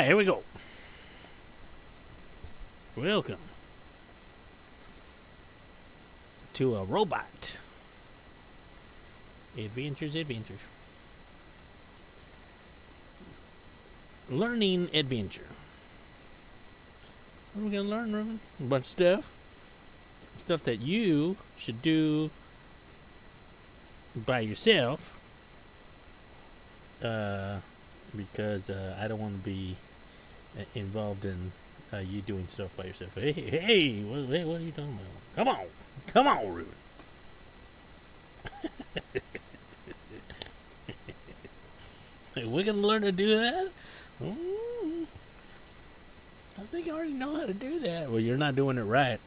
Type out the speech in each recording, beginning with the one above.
right, here we go. Welcome to a robot adventures. Learning adventure. What are we gonna learn, Ruben? A bunch of stuff that you should do by yourself. Because I don't want to be involved in you doing stuff by yourself. Hey, what are you talking about? Come on, Ruben. We're gonna learn to do that. I think I already know how to do that. Well, you're not doing it right.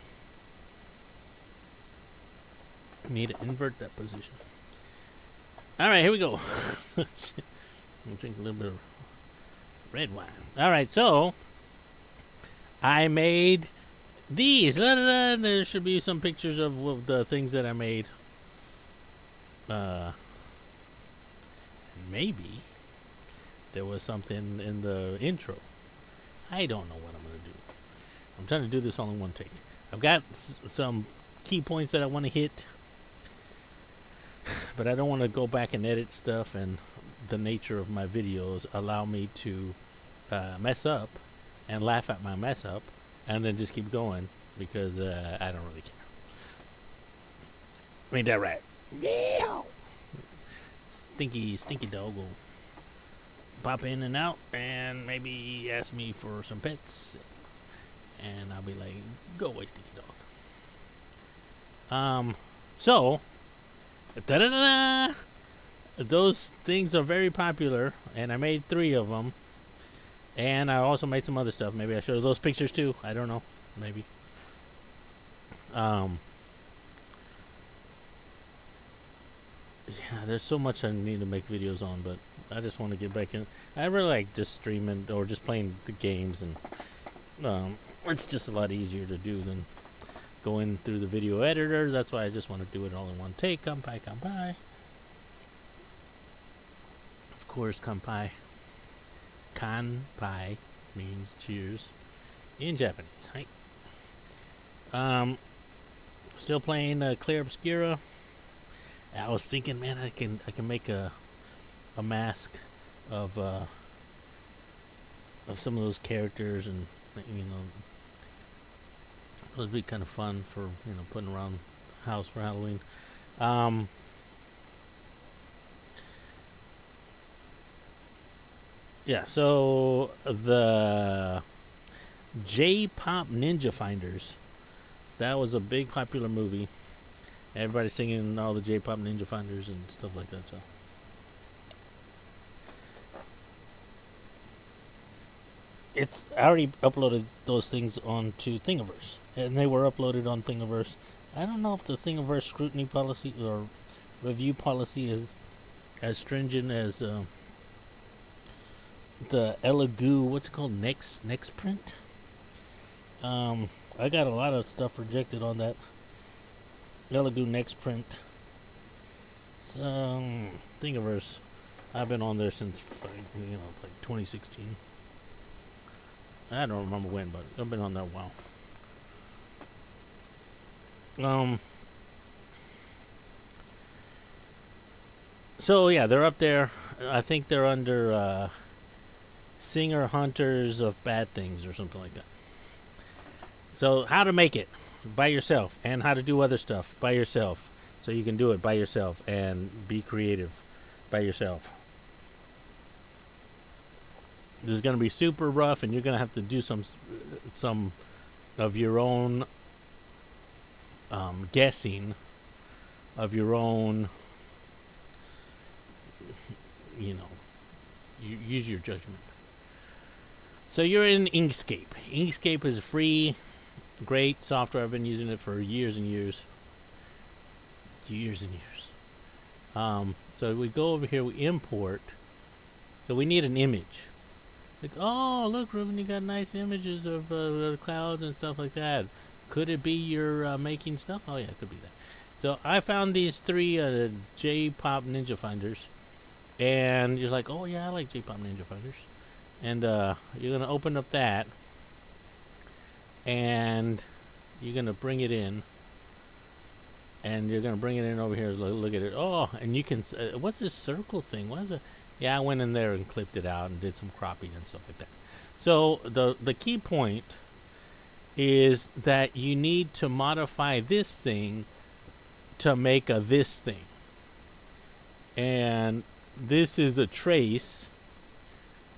You need to invert that position. All right, here we go. I'll drink a little bit of red wine. All right, so I made these. There should be some pictures of the things that I made. Maybe there was something in the intro. I don't know what I'm going to do. I'm trying to do this all in one take. I've got some key points that I want to hit, but I don't want to go back and edit stuff, and the nature of my videos allow me to mess up and laugh at my mess up and then just keep going because I don't really care. Ain't that right? Yeah. Stinky dog will pop in and out and maybe ask me for some pets, and I'll be like, go away, stinky dog. So da-da-da-da! Those things are very popular, and I made 3 of them. And I also made some other stuff. Maybe I showed those pictures too. I don't know. Maybe. Yeah, there's so much I need to make videos on, but I just want to get back in. I really like just streaming or just playing the games, and it's just a lot easier to do than going through the video editor. That's why I just want to do it all in one take. Kanpai. Of course, kanpai. Kanpai means cheers in Japanese. Right? Still playing Clear Obscura. I was thinking, man, I can make a mask of some of those characters, and it would be kind of fun for putting around the house for Halloween. Yeah, so the J-pop Ninja Finders, that was a big popular movie. Everybody singing all the J-pop Ninja Finders and stuff like that. So I already uploaded those things onto Thingiverse, and they were uploaded on Thingiverse. I don't know if the Thingiverse scrutiny policy or review policy is as stringent as the Elegoo, what's it called, next print. I got a lot of stuff rejected on that Elegoo next print. Thingiverse, I've been on there since like 2016. I don't remember when, but I've been on there a while. So yeah, they're up there. I think they're under Singer Hunters of Bad Things or something like that. So how to make it by yourself, and how to do other stuff by yourself, so you can do it by yourself and be creative by yourself. This is going to be super rough, and you're going to have to do some of your own guessing, of your own, you use your judgment. So you're in Inkscape. Inkscape is a free, great software. I've been using it for years and years. So we go over here, we import. So we need an image. Like, oh, look, Ruben, you got nice images of clouds and stuff like that. Could it be you're making stuff? Oh, yeah, it could be that. So I found these 3 J-pop Ninja Finders. And you're like, oh, yeah, I like J-pop Ninja Finders. And you're gonna open up that, and you're gonna bring it in, and you're gonna bring it in over here. Look at it. Oh, and you can. What's this circle thing? What is it? Yeah, I went in there and clipped it out and did some cropping and stuff like that. So the key point is that you need to modify this thing to make a this thing, and this is a trace.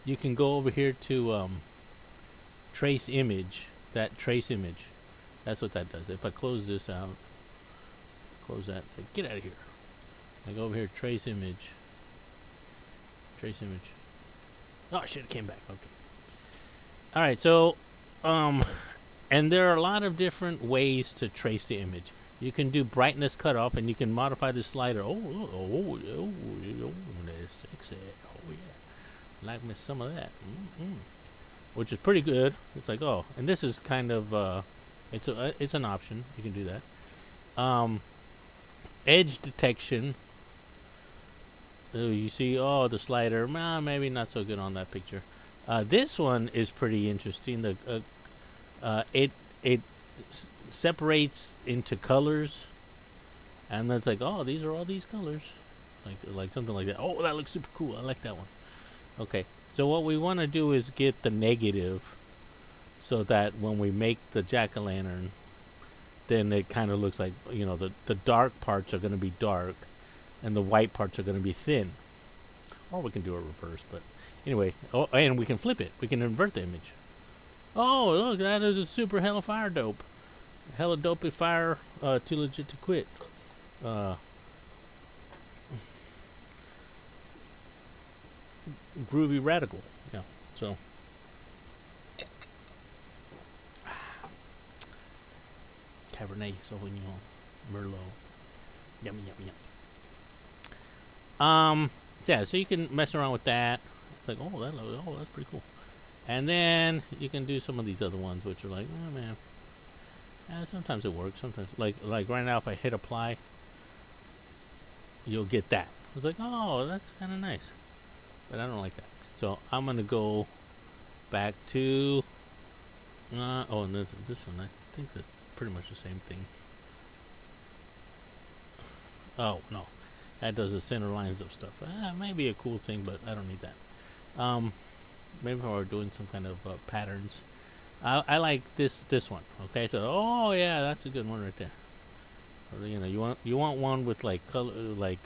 You can go over here to trace image. That trace image. That's what that does. If I close this out, close that. Get out of here. I go over here, trace image. Trace image. Oh, I should have came back. Okay. All right. So, and there are a lot of different ways to trace the image. You can do brightness cutoff, and you can modify the slider. That's sexy. Oh yeah, like me some of that. Which is pretty good. It's like, oh, and this is kind of it's an option. You can do that. Edge detection. You see, oh, the slider. Maybe not so good on that picture. This one is pretty interesting. It separates into colors, and then it's like, oh, these are all these colors, like something like that. Oh, that looks super cool. I like that one. Okay, so what we want to do is get the negative, so that when we make the jack-o'-lantern, then it kind of looks like, the dark parts are going to be dark, and the white parts are going to be thin. Or we can do a reverse, but anyway. Oh, and we can flip it. We can invert the image. Oh, look, that is a super hella fire dope. Hella dope fire, too legit to quit. Groovy radical. Yeah, so. Cabernet Sauvignon, Merlot. Yummy, yummy, yummy. Yeah, so you can mess around with that. It's like, that's pretty cool. And then you can do some of these other ones, which are like, oh man. Sometimes it works. Sometimes, like right now, if I hit apply, you'll get that. It's like, oh, that's kind of nice, but I don't like that. So I'm gonna go back to. And this one. I think that's pretty much the same thing. Oh no, that does the center lines of stuff. Maybe a cool thing, but I don't need that. Maybe if I were doing some kind of patterns. I like this one. Okay, so oh yeah, that's a good one right there. Or, you want one with like color, like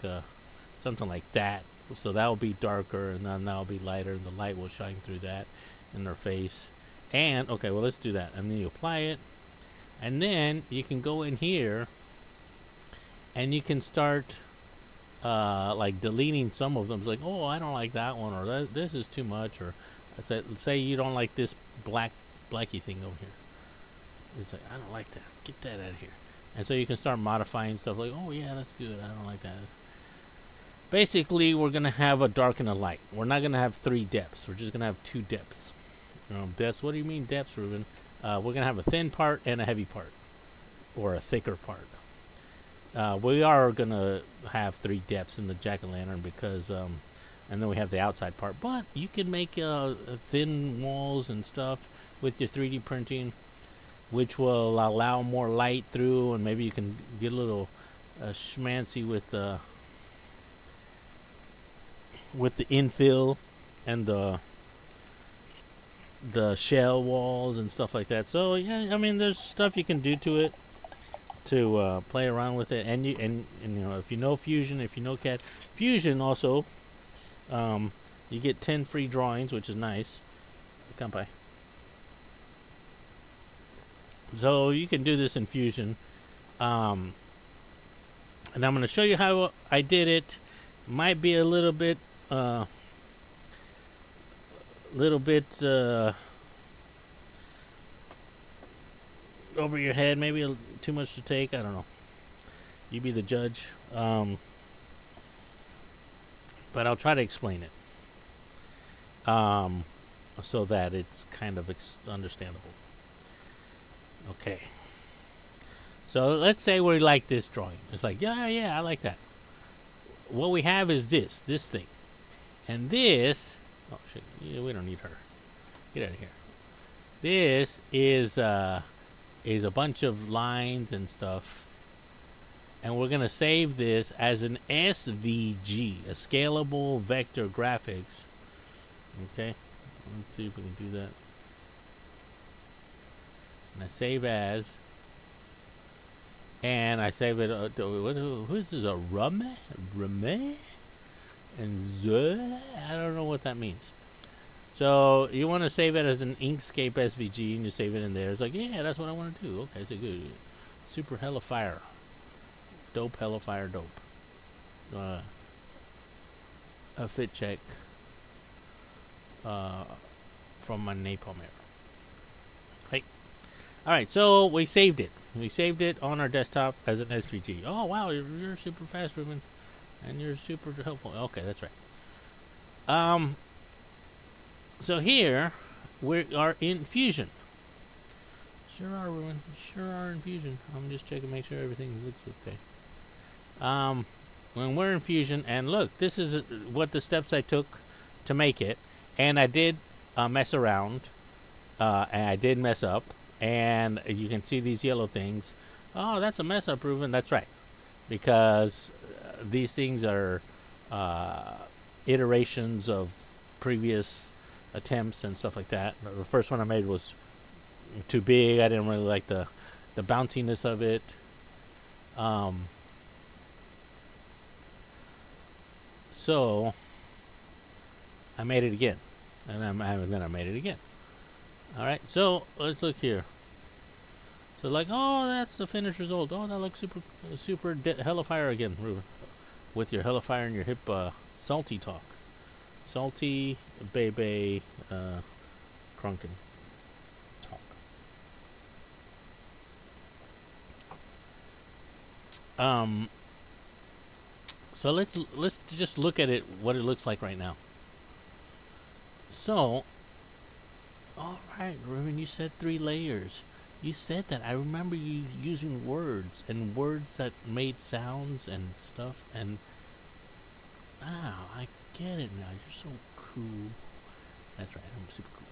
something like that. So that will be darker, and then that will be lighter, and the light will shine through that in their face. And okay, well let's do that, and then you apply it, and then you can go in here, and you can start like deleting some of them. It's like, oh, I don't like that one, or this is too much, or say you don't like this blacky thing over here. It's like, I don't like that. Get that out of here. And so you can start modifying stuff like, oh yeah, that's good. I don't like that. Basically, we're gonna have a dark and a light. We're not gonna have 3 depths. We're just gonna have 2 depths. Depths. What do you mean depths, Ruben? We're gonna have a thin part and a heavy part, or a thicker part. We are gonna have 3 depths in the jack-o'-lantern because, and then we have the outside part. But you can make thin walls and stuff with your 3D printing, which will allow more light through, and maybe you can get a little schmancy with the infill and the shell walls and stuff like that. So yeah, I mean, there's stuff you can do to it to play around with it, and if you know Fusion, if you know CAD Fusion also, you get 10 free drawings, which is nice. Come by. So you can do this in Fusion, and I'm going to show you how I did it. Might be a little bit over your head, maybe too much to take. I don't know. You be the judge. But I'll try to explain it, so that it's kind of understandable. Okay. So let's say we like this drawing. It's like, yeah, I like that. What we have is this thing. And this, oh shit, yeah, we don't need her. Get out of here. This is a bunch of lines and stuff, and we're gonna save this as an SVG, a scalable vector graphics. Okay, let's see if we can do that. And I save as, and I save it. Who is this? A Rume? And Z? I don't know what that means. So you want to save it as an Inkscape SVG, and you save it in there. It's like, yeah, that's what I want to do. Okay, it's a good, super hella fire, dope, hella fire, dope. A fit check from my napalm error. Hey, all right. So we saved it. We saved it on our desktop as an SVG. Oh wow, you're super fast, Ruben, and you're super helpful. Okay, that's right. So here we are in Fusion. Sure are, Ruben. Sure are in Fusion. I'm just checking, make sure everything looks okay. When we're in Fusion, and look, this is what the steps I took to make it, and I did mess around, and I did mess up, and you can see these yellow things. Oh, that's a mess up, Ruben. That's right, because these things are iterations of previous attempts and stuff like that. The first one I made was too big. I didn't really like the bounciness of it. So I made it again, and then I made it again. All right, so let's look here. So like, oh, that's the finished result. Oh, that looks super hella fire again, Ruben, with your hella fire and your hip salty talk. Salty baby crunkin talk. So let's just look at it, what it looks like right now. So, all right, Ruben, you said 3 layers. You said that. I remember you using words and words that made sounds and stuff. And wow, I get it now. You're so cool. That's right. I'm super cool.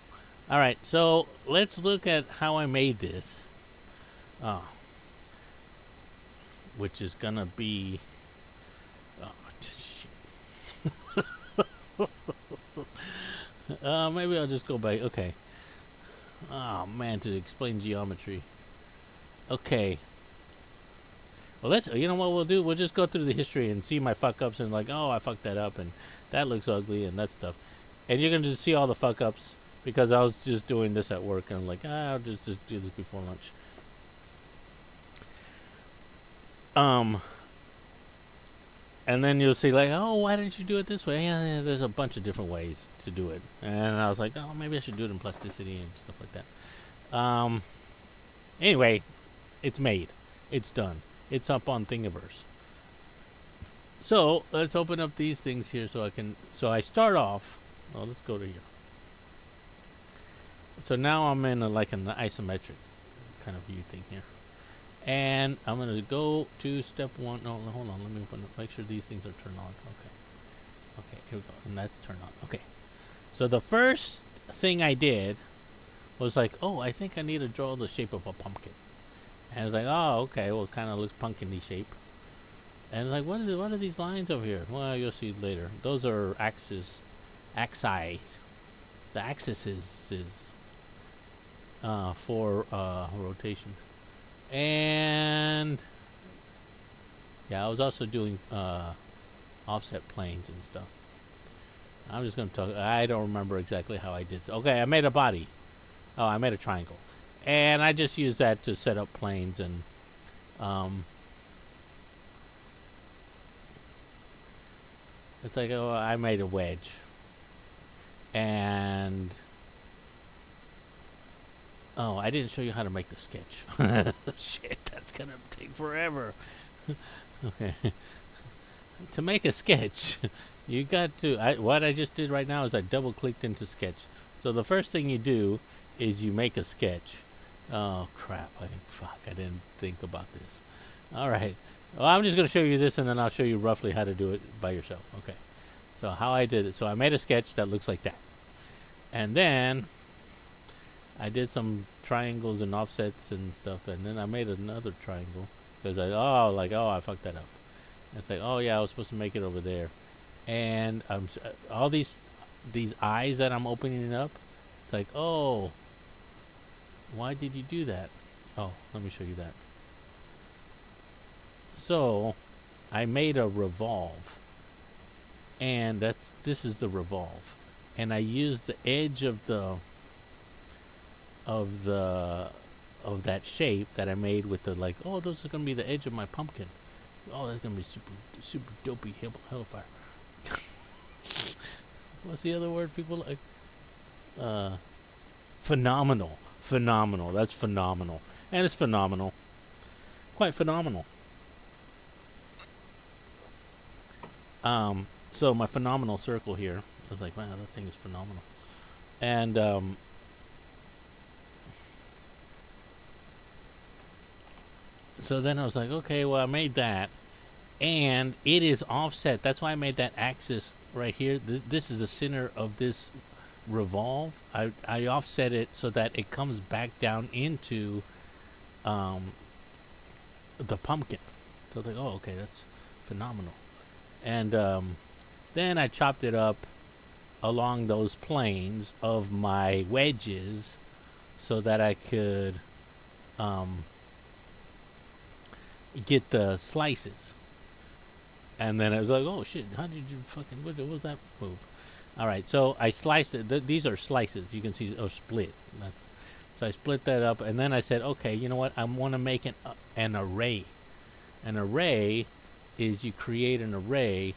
All right, so let's look at how I made this. Which is gonna be. Oh, shit. Maybe I'll just go back. Okay. Oh man, to explain geometry. Okay. Well, let's. You know what we'll do? We'll just go through the history and see my fuck ups and like, oh, I fucked that up and that looks ugly and that stuff. And you're gonna just see all the fuck ups because I was just doing this at work and I'm like, I'll just do this before lunch. And then you'll see like, oh, why didn't you do it this way? Yeah, there's a bunch of different ways to do it. And I was like, oh, maybe I should do it in plasticity and stuff like that. Anyway, it's made. It's done. It's up on Thingiverse. So let's open up these things here so I can. So I start off. Oh, let's go to here. So now I'm in like an isometric kind of view thing here. And I'm going to go to step 1. No, hold on. Let me make sure these things are turned on. Okay. Okay, here we go. And that's turned on. Okay. So the first thing I did was like, oh, I think I need to draw the shape of a pumpkin. And I was like, oh, okay. Well, it kind of looks pumpkin-y shape. And like, what are these lines over here? Well, you'll see later. Those are axi. The axis is for rotation. And yeah, I was also doing offset planes and stuff. I'm just going to talk. I don't remember exactly how I did it. Okay, I made a body. Oh, I made a triangle. And I just used that to set up planes and it's like, oh, I made a wedge. And oh, I didn't show you how to make the sketch. Shit, that's gonna take forever. Okay. To make a sketch, you got to. What I just did right now is I double-clicked into sketch. So the first thing you do is you make a sketch. Oh crap! I didn't think about this. All right. Well, I'm just gonna show you this, and then I'll show you roughly how to do it by yourself. Okay. So how I did it. So I made a sketch that looks like that, and then I did some triangles and offsets and stuff, and then I made another triangle because I fucked that up. And it's like, oh yeah, I was supposed to make it over there, and all these eyes that I'm opening up. It's like, oh, why did you do that? Oh, let me show you that. So, I made a revolve, and this is the revolve, and I used the edge of the of that shape that I made with the like. Oh, those are gonna be the edge of my pumpkin. Oh, that's gonna be super dopey hellfire. What's the other word people like? Uh, phenomenal. That's phenomenal, and it's phenomenal, quite phenomenal. So my phenomenal circle here. I was like, wow, that thing is phenomenal. And so then I was like, okay, well I made that, and it is offset. That's why I made that axis right here. This is the center of this revolve. I offset it so that it comes back down into um, the pumpkin. So I was like, oh, okay, that's phenomenal. And then I chopped it up along those planes of my wedges so that I could um, get the slices. And then I was like, oh shit, how did you fucking, what was that move? All right, so I sliced it. These are slices. You can see, or split. So I split that up, and then I said, okay, you know what? I want to make an array. An array is you create an array,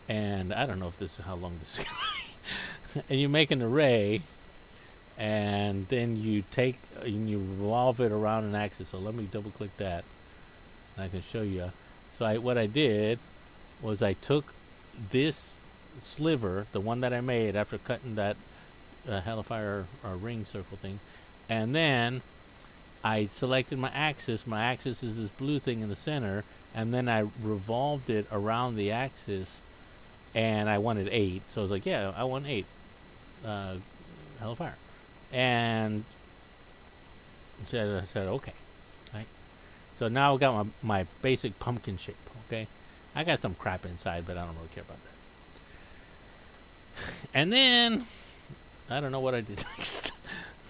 and I don't know if this is how long this is going to be. And you make an array, and then you take and you revolve it around an axis. So let me double click that, and I can show you. So what I did was I took this sliver, the one that I made after cutting that hellfire or ring circle thing, and then I selected my axis. My axis is this blue thing in the center, and then I revolved it around the axis, and I wanted 8. So I was like, yeah, I want 8 hellfire, and I said okay, right. So now I got my basic pumpkin shape. Okay, I got some crap inside, but I don't really care about that. And then I don't know what I did next.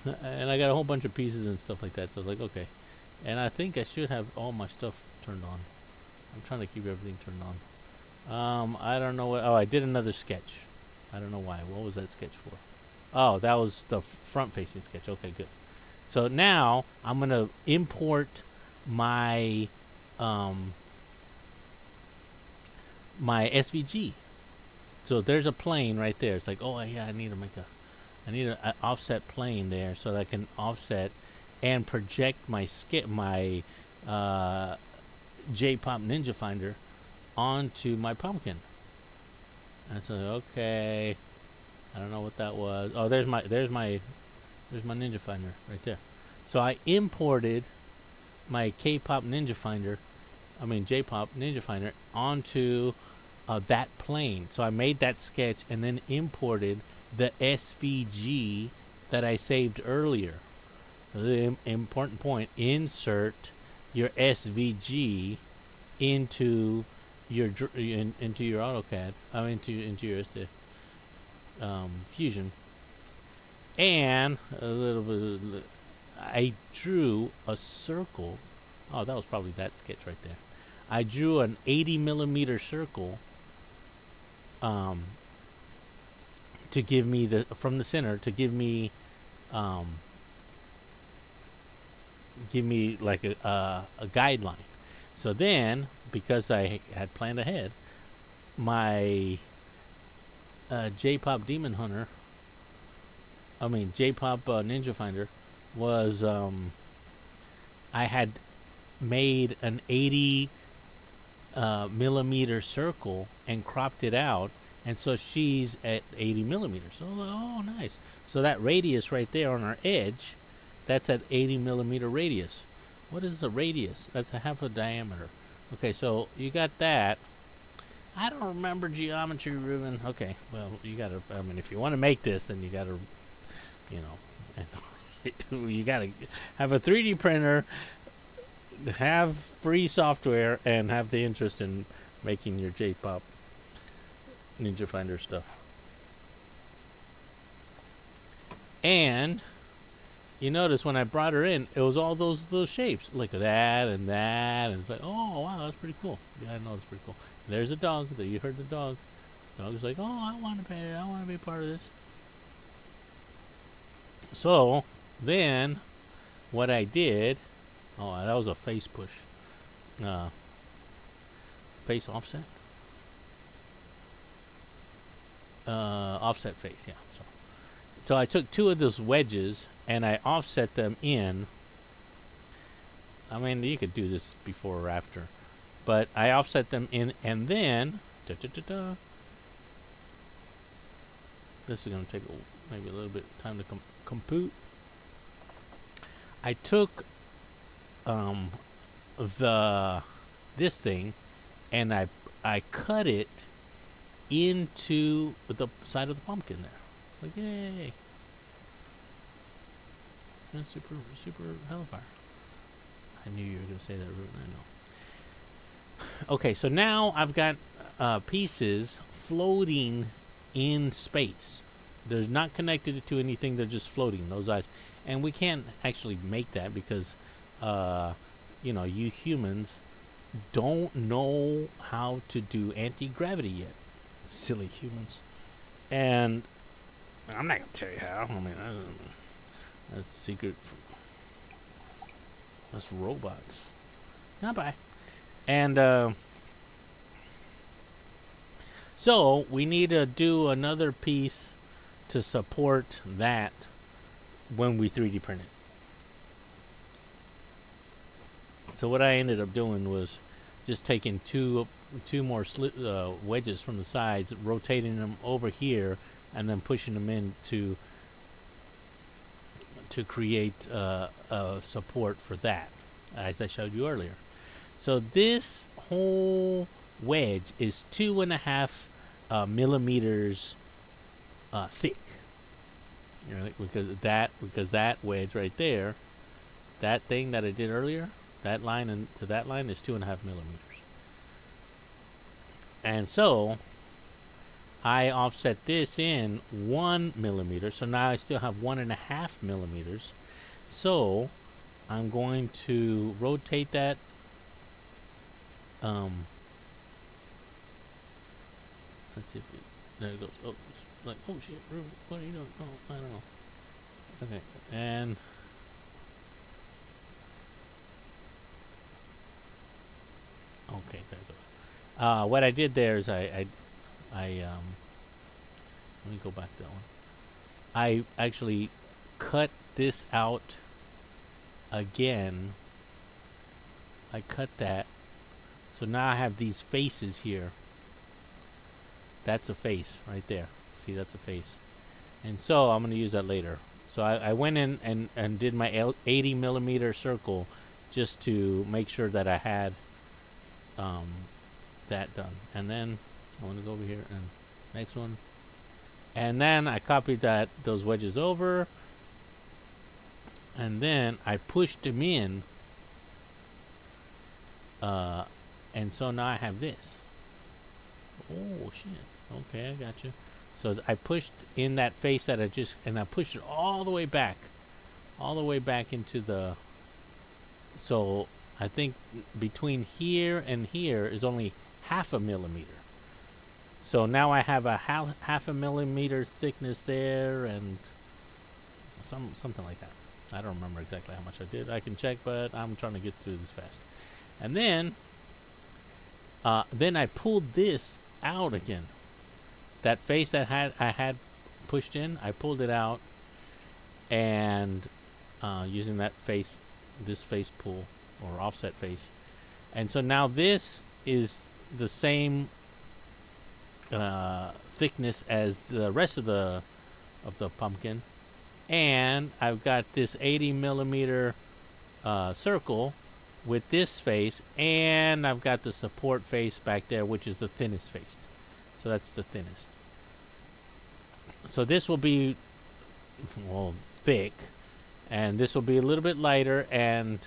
And I got a whole bunch of pieces and stuff like that. So I was like, okay. And I think I should have all my stuff turned on. I'm trying to keep everything turned on. I don't know what. Oh, I did another sketch. I don't know why. What was that sketch for? Oh, that was the front-facing sketch. Okay, good. So now I'm gonna import my my SVG. So there's a plane right there. It's like, oh yeah, I need an offset plane there so that I can offset and project my J-pop Ninja Finder onto my pumpkin. And so okay, I don't know what that was. Oh, there's my Ninja Finder right there. So I imported my J-pop Ninja Finder onto that plane. So I made that sketch and then imported the SVG that I saved earlier. The important point: insert your SVG into into your AutoCAD. Into your Fusion, and a little bit. I drew a circle. Oh, that was probably that sketch right there. I drew an 80mm circle to give me from the center to give me like a guideline. So then, because I had planned ahead, my J-pop Demon Hunter, J-pop Ninja Finder was I had made an 80 millimeter circle and cropped it out, and so she's at 80 millimeters. So oh, nice. So that radius right there on our edge, that's at 80mm radius. What is the radius? That's a half a diameter. Okay, so you got that. I don't remember geometry, Ruben. Okay, well, you gotta. If you want to make this, then you gotta you know. And you gotta have a 3D printer, have free software, and have the interest in making your J-pop Ninja Finder stuff. And you notice when I brought her in, it was all those shapes, like that and that, and it's like, oh wow, that's pretty cool. Yeah, I know it's pretty cool. And there's a dog. That you heard the dog. The dog is like, oh, I want to be part of this. So then, what I did, oh, that was a face push, uh, face offset, offset face, yeah. So I took two of those wedges and I offset them in. I mean, you could do this before or after, but I offset them in, and then this is going to take maybe a little bit of time to compute. I took this thing and I cut it into the side of the pumpkin there. Like, yay. That's super hellfire. I knew you were going to say that, Ruben. I know. Okay, so now I've got pieces floating in space. They're not connected to anything. They're just floating, those eyes. And we can't actually make that because, you humans don't know how to do anti-gravity yet. Silly humans. And I'm not going to tell you how. I mean, that's a secret. That's robots. Not bye. And so we need to do another piece to support that when we 3D print it. So what I ended up doing was just taking two more wedges from the sides, rotating them over here, and then pushing them in to create support for that, as I showed you earlier. So this whole wedge is 2.5 millimeters thick. Because that wedge right there, that thing that I did earlier, that line and to that line is 2.5 millimeters. And so I offset this in 1 millimeter, so now I still have 1.5 millimeters. So I'm going to rotate that. Let's see if there it goes. Oh, like, oh shit, what are you doing? Oh, I don't know. Okay, and okay, there it goes. What I did there is I let me go back to that one. I actually cut this out again. I cut that. So now I have these faces here. That's a face right there. See, that's a face. And so I'm going to use that later. So I went in and did my 80 millimeter circle just to make sure that I had that done. And then I want to go over here and next one. And then I copied those wedges over. And then I pushed them in. And so now I have this. Oh, shit. Okay, I got you. So I pushed in that face that I pushed it all the way back. All the way back into the... So I think between here and here is only 0.5 millimeter. So now I have a 0.5 millimeter thickness there and something like that. I don't remember exactly how much I did. I can check, but I'm trying to get through this fast. And then I pulled this out again. That face that I had pushed in, I pulled it out, and using this face pull or offset face, and so now this is the same thickness as the rest of the pumpkin, and I've got this 80 millimeter circle with this face, and I've got the support face back there, which is the thinnest face. So that's the thinnest. So this will be well, thick, and this will be a little bit lighter, and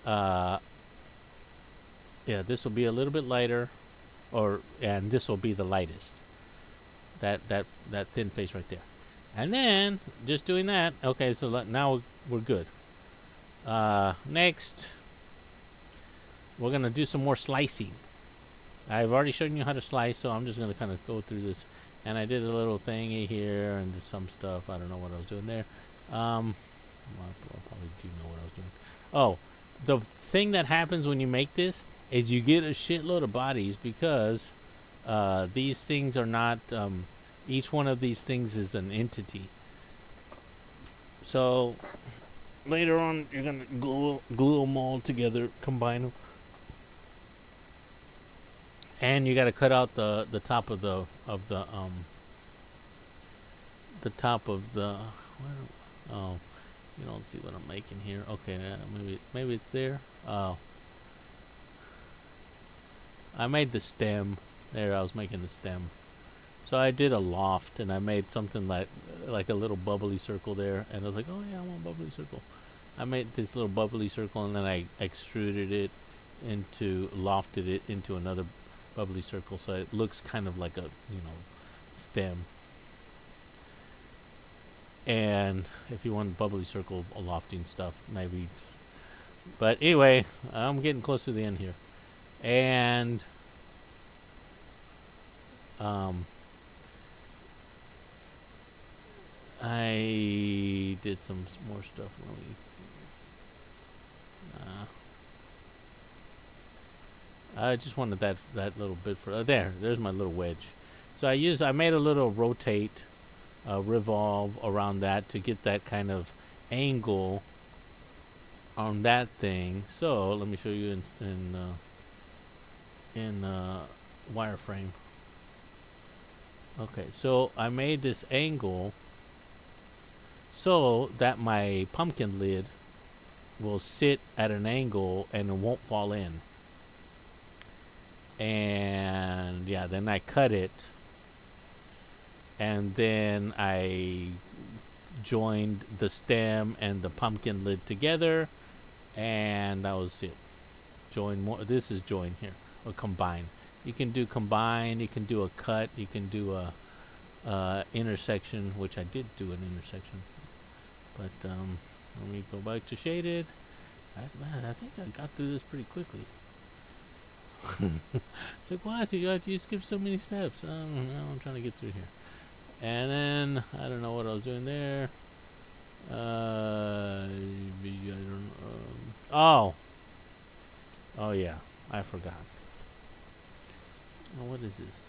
uh, yeah, this will be a little bit lighter, and this will be the lightest. That thin face right there, and then just doing that. Okay, so now we're good. Next, we're gonna do some more slicing. I've already shown you how to slice, so I'm just gonna kind of go through this. And I did a little thingy here and did some stuff. I don't know what I was doing there. I probably do know what I was doing. Oh, the thing that happens when you make this is you get a shitload of bodies because these things are not. Each one of these things is an entity. So later on, you're gonna glue them all together, combine them, and you got to cut out the top of the top of the. Oh, you don't see what I'm making here. Okay, maybe it's there. Oh, I made the stem. There, I was making the stem. So I did a loft, and I made something like a little bubbly circle there, and I was like, oh yeah, I want a bubbly circle. I made this little bubbly circle, and then I extruded it lofted it into another bubbly circle, so it looks kind of like a stem. And if you want bubbly circle lofting stuff, maybe. But anyway, I'm getting close to the end here, and I did some more stuff. I just wanted that little bit for there's my little wedge. So I made a little rotate, revolve around that to get that kind of angle on that thing. So let me show you in wireframe. Okay, so I made this angle so that my pumpkin lid will sit at an angle and it won't fall in. And yeah, then I cut it, and then I joined the stem and the pumpkin lid together, and that was it. Join more. This is join here, or combine. You can do combine. You can do a cut. You can do a intersection, which I did do an intersection. But let me go back to shaded. I think I got through this pretty quickly. It's like, what? You skipped so many steps. I'm trying to get through here. And then, I don't know what I was doing there. I don't oh. Oh, yeah. I forgot. Oh, what is this?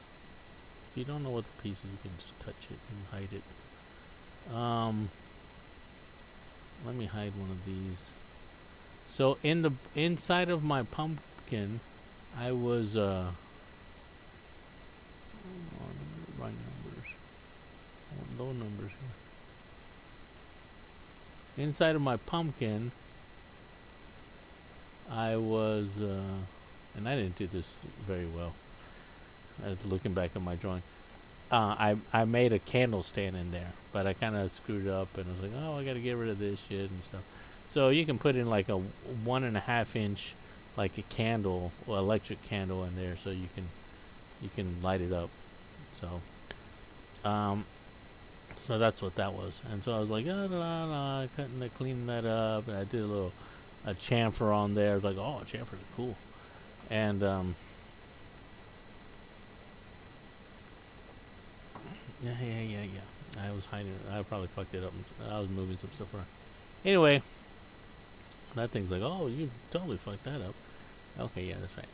If you don't know what the piece is, you can just touch it and hide it. Let me hide one of these. So, in the inside of my pumpkin, I was right numbers. I want low numbers here. Inside of my pumpkin, I was and I didn't do this very well. Looking back at my drawing, I made a candle stand in there, but I kind of screwed up, and I was like, oh, I got to get rid of this shit and stuff. So you can put in like a 1.5 inch, like a candle, or electric candle in there, so you can light it up. So, so that's what that was. And so I was like, cleaning that up, and I did a chamfer on there. I was like, oh, chamfers are cool, and yeah. I was hiding it. I probably fucked it up. I was moving some stuff around. Anyway, that thing's like, oh, you totally fucked that up. Okay, yeah, that's right.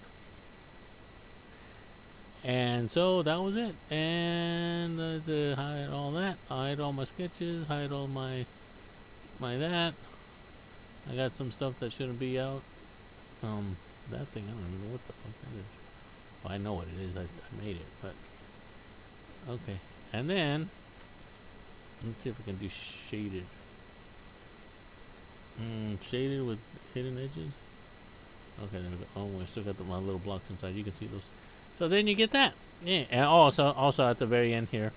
And so that was it. And hide all that. Hide all my sketches. Hide all my that. I got some stuff that shouldn't be out. That thing, I don't even know what the fuck that is. Well, I know what it is. I made it, but okay. And then let's see if we can do shaded. Shaded with hidden edges. Okay, there we go. Oh, I still got my little blocks inside. You can see those. So then you get that. Yeah, and also at the very end here,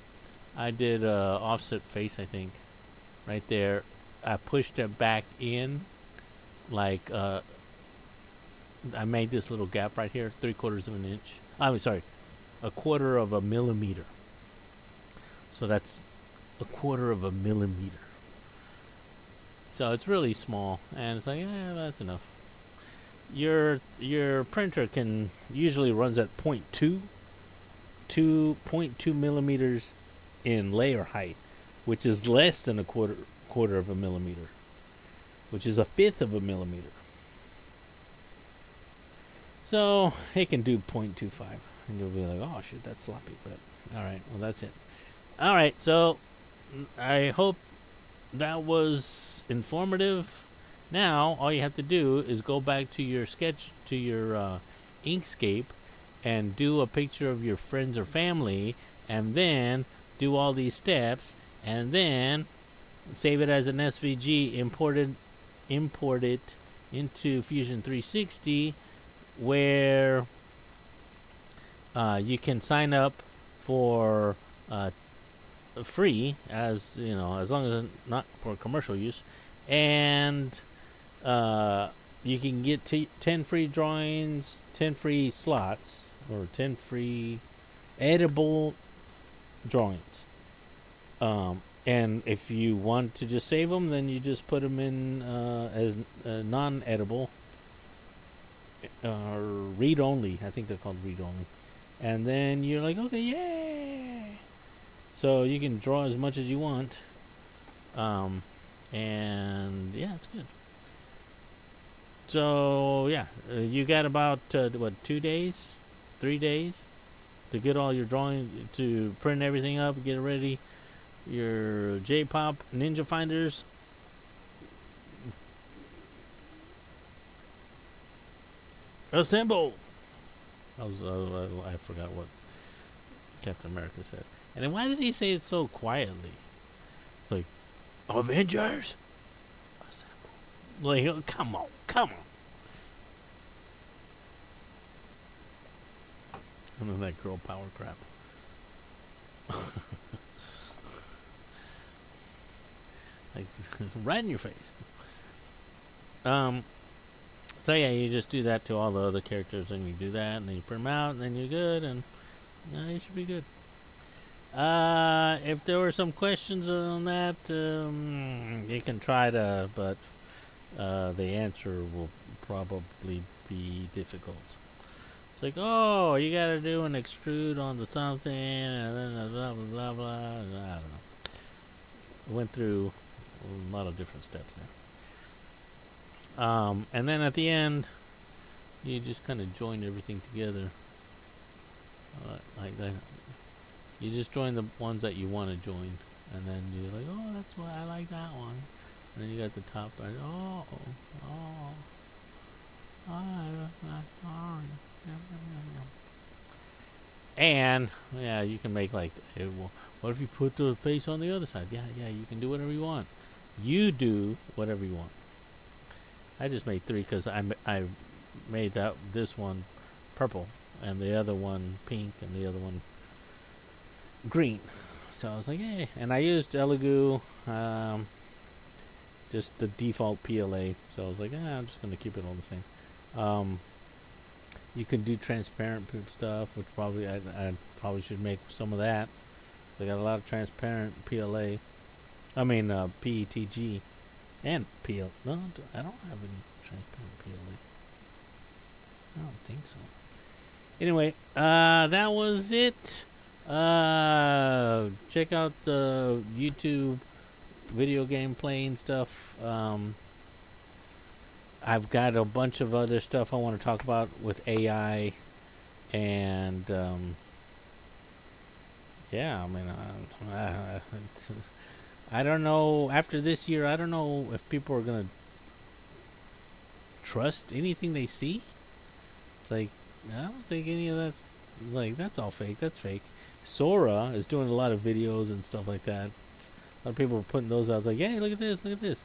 I did offset face, I think. right there. I pushed it back in, like I made this little gap right here, 3/4 of an inch. I'm sorry, 1/4 of a millimeter. So that's 1/4 of a millimeter. So it's really small, and it's like, yeah, that's enough. Your printer can usually runs at 0.2 millimeters in layer height, which is less than a quarter of a millimeter, which is 1/5 of a millimeter. So it can do 0.25, and you'll be like, oh shit, that's sloppy. But all right, well that's it. All right, so I hope that was informative. Now all you have to do is go back to your sketch, to your Inkscape, and do a picture of your friends or family, and then do all these steps, and then save it as an SVG, import it into Fusion 360, where you can sign up for free, as you know, as long as it's not for commercial use, and you can get 10 free drawings, 10 free slots, or 10 free edible drawings. And if you want to just save them, then you just put them in as non-edible or read-only. I think they're called read-only. And then you're like, okay, yay! So you can draw as much as you want. And yeah, it's good. So yeah, you got about 2 days, 3 days to get all your drawing, to print everything up, get it ready. Your J-pop Ninja Finders. Assemble! I forgot what Captain America said. And then why did he say it so quietly? It's like, Avengers! Assemble. Like, oh, come on, come on. And then that girl power crap. Like, right in your face. So yeah, you just do that to all the other characters, and you do that, and then you print them out, and then you're good, and you should be good. If there were some questions on that, you can try to, but the answer will probably be difficult. It's like, oh, you gotta do an extrude on the something, and then blah blah blah blah. I don't know. Went through a lot of different steps there. And then at the end, you just kind of join everything together, like that. You just join the ones that you want to join, and then you're like, oh, that's why I like that one. And then you got the top right. And yeah, you can make like, well, what if you put the face on the other side? Yeah, you can do whatever you want. You do whatever you want. I just made 3 because I made this one purple, and the other one pink, and the other one green. So I was like, hey, and I used Elegoo, just the default PLA. So I was like, I'm just gonna keep it all the same. You can do transparent stuff, which probably I probably should make some of that. They got a lot of transparent PLA. I mean PETG and PL. No, I don't have any transparent PLA. I don't think so. Anyway, that was it. Check out the YouTube video game playing stuff. I've got a bunch of other stuff I want to talk about with AI, and yeah, I mean, I don't know. After this year, I don't know if people are gonna trust anything they see. It's like, I don't think any of that's like, that's all fake. That's fake. Sora is doing a lot of videos and stuff like that. A lot of people are putting those out. It's like, hey, look at this, look at this.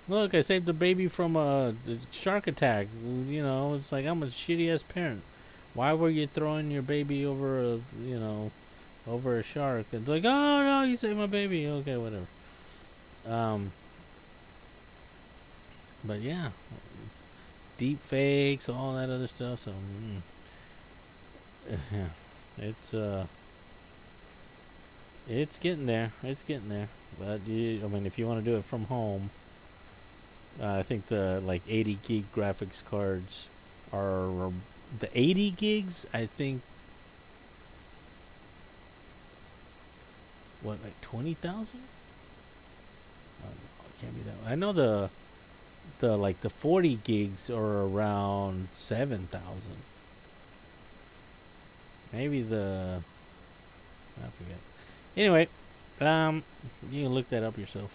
Look, I saved a baby from a shark attack. You know, it's like, I'm a shitty ass parent. Why were you throwing your baby over over a shark? It's like, oh no, you saved my baby. Okay, whatever. Um, but yeah, deep fakes, all that other stuff. So yeah, it's uh, it's getting there. It's getting there. But I mean, if you want to do it from home, I think the like 80 gig graphics cards are the 80 gigs. I think what like 20,000. It can't be that. I know the like the 40 gigs are around 7,000. Maybe I forget. Anyway, you can look that up yourself.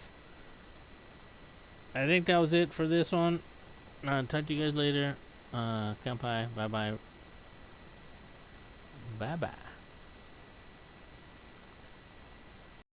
I think that was it for this one. Talk to you guys later. Kampai. Bye bye. Bye bye.